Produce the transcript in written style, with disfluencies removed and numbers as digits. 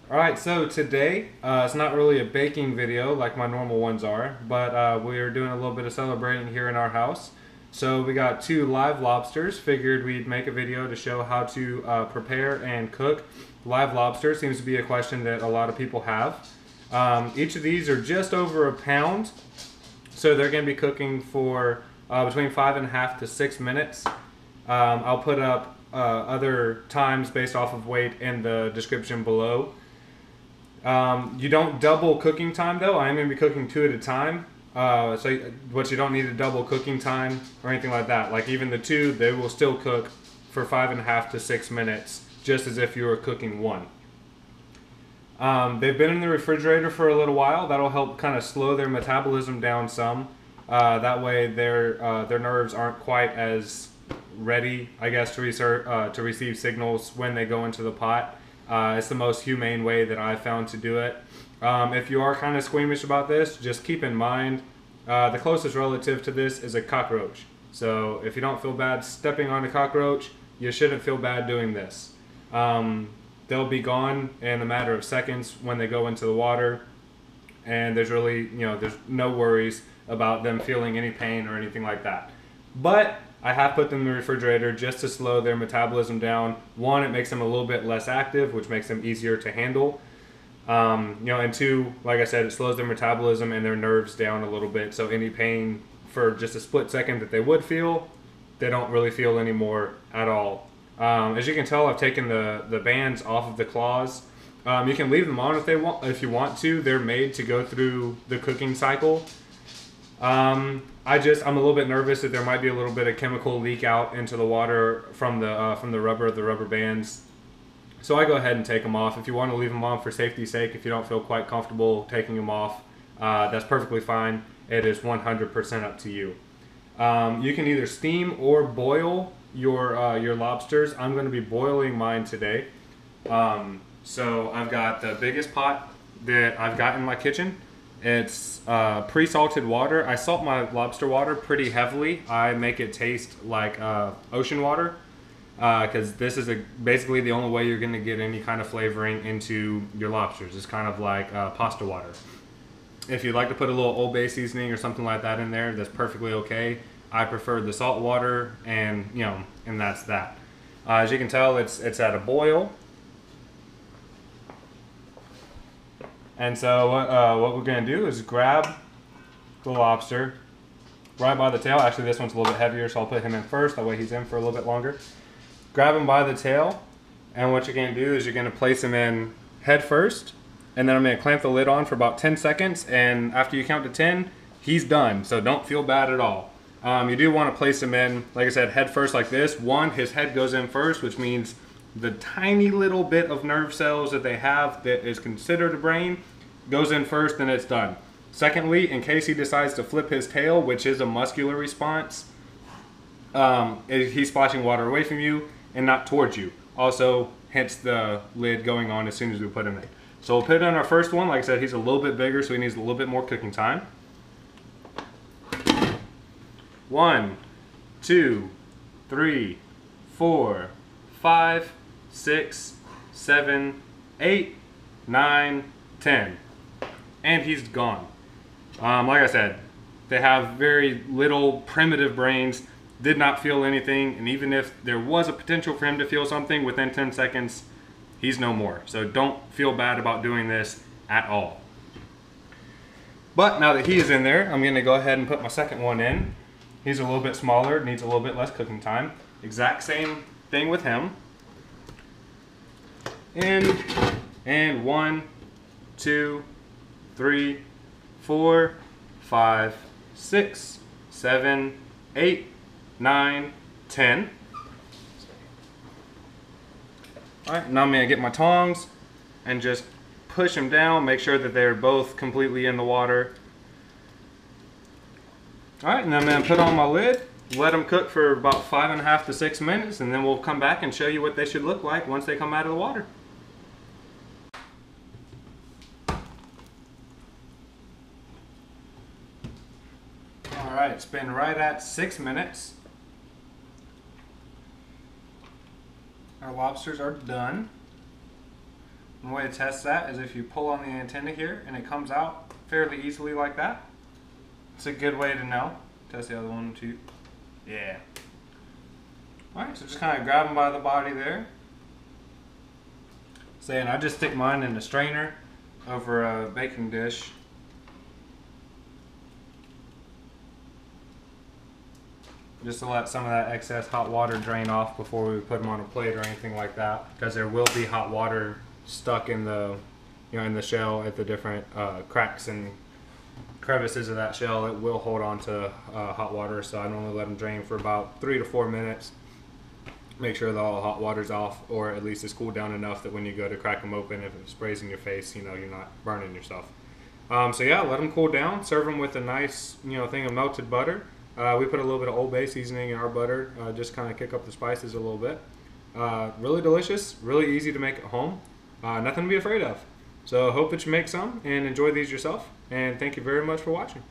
Alright, so today, it's not really a baking video like my normal ones are, but we're doing a little bit of celebrating here in our house. So we got two live lobsters. Figured we'd make a video to show how to prepare and cook live lobster. Seems to be a question that a lot of people have. Each of these are just over a pound, so they're going to be cooking for between 5.5 to 6 minutes. I'll put up other times based off of weight in the description below. You don't double cooking time though. I'm going to be cooking two at a time. But you don't need a double cooking time or anything like that. Like even the two, they will still cook for 5.5 to 6 minutes, just as if you were cooking one. They've been in the refrigerator for a little while. That'll help kind of slow their metabolism down some. That way their nerves aren't quite as ready, I guess, to receive signals when they go into the pot. It's the most humane way that I've found to do it. If you are kind of squeamish about this, just keep in mind the closest relative to this is a cockroach. So if you don't feel bad stepping on a cockroach, you shouldn't feel bad doing this. They'll be gone in a matter of seconds when they go into the water, and there's really, there's no worries about them feeling any pain or anything like that. But I have put them in the refrigerator just to slow their metabolism down. One, it makes them a little bit less active, which makes them easier to handle. And two, like I said, it slows their metabolism and their nerves down a little bit. So any pain for just a split second that they would feel, they don't really feel anymore at all. As you can tell, I've taken the bands off of the claws. You can leave them on if you want to. They're made to go through the cooking cycle. I'm a little bit nervous that there might be a little bit of chemical leak out into the water from the rubber bands. So I go ahead and take them off. If you want to leave them on for safety's sake, if you don't feel quite comfortable taking them off, that's perfectly fine. It is 100% up to you. You can either steam or boil your lobsters. I'm going to be boiling mine today. So I've got the biggest pot that I've got in my kitchen. It's pre-salted water. I salt my lobster water pretty heavily. I make it taste like ocean water, because this is basically the only way you're going to get any kind of flavoring into your lobsters. It's kind of like pasta water. If you'd like to put a little Old Bay seasoning or something like that in there, that's perfectly okay. I prefer the salt water, and that's that. As you can tell, it's at a boil. And so what we're going to do is grab the lobster right by the tail. Actually, this one's a little bit heavier, so I'll put him in first. That way he's in for a little bit longer. Grab him by the tail, and what you're going to do is you're going to place him in head first, and then I'm going to clamp the lid on for about 10 seconds, and after you count to 10, he's done. So don't feel bad at all. You do want to place him in, like I said, head first like this. One, his head goes in first, which means the tiny little bit of nerve cells that they have that is considered a brain goes in first, and it's done. Secondly, in case he decides to flip his tail, which is a muscular response, he's splashing water away from you and not towards you. Also, hence the lid going on as soon as we put him in. So we'll put in our first one. Like I said, he's a little bit bigger, so he needs a little bit more cooking time. 1, 2, 3, 4, 5, 6, 7, 8, 9, 10. And he's gone. Like I said, they have very little primitive brains, did not feel anything, and even if there was a potential for him to feel something within 10 seconds, he's no more. So don't feel bad about doing this at all. But now that he is in there, I'm going to go ahead and put my second one in. He's a little bit smaller, needs a little bit less cooking time. Exact same thing with him. In, and 1, 2, 3, 4, 5, 6, 7, 8, 9, 10. Alright, now I'm going to get my tongs and just push them down, make sure that they're both completely in the water. Alright, and then I'm going to put on my lid, let them cook for about 5.5 to 6 minutes, and then we'll come back and show you what they should look like once they come out of the water. Alright, it's been right at 6 minutes. Our lobsters are done. And the way to test that is if you pull on the antenna here and it comes out fairly easily like that. It's a good way to know. Test the other one too. Yeah. Alright, so just kind of grab them by the body there. And I just stick mine in a strainer over a baking dish. Just to let some of that excess hot water drain off before we put them on a plate or anything like that, because there will be hot water stuck in the, in the shell at the different cracks and crevices of that shell. It will hold on to hot water, so I normally let them drain for about 3 to 4 minutes. Make sure that all the hot water's off, or at least it's cooled down enough that when you go to crack them open, if it sprays in your face, you're not burning yourself. So yeah, let them cool down. Serve them with a nice, thing of melted butter. We put a little bit of Old Bay seasoning in our butter, just kind of kick up the spices a little bit. Really delicious, really easy to make at home. Nothing to be afraid of. So hope that you make some and enjoy these yourself. And thank you very much for watching.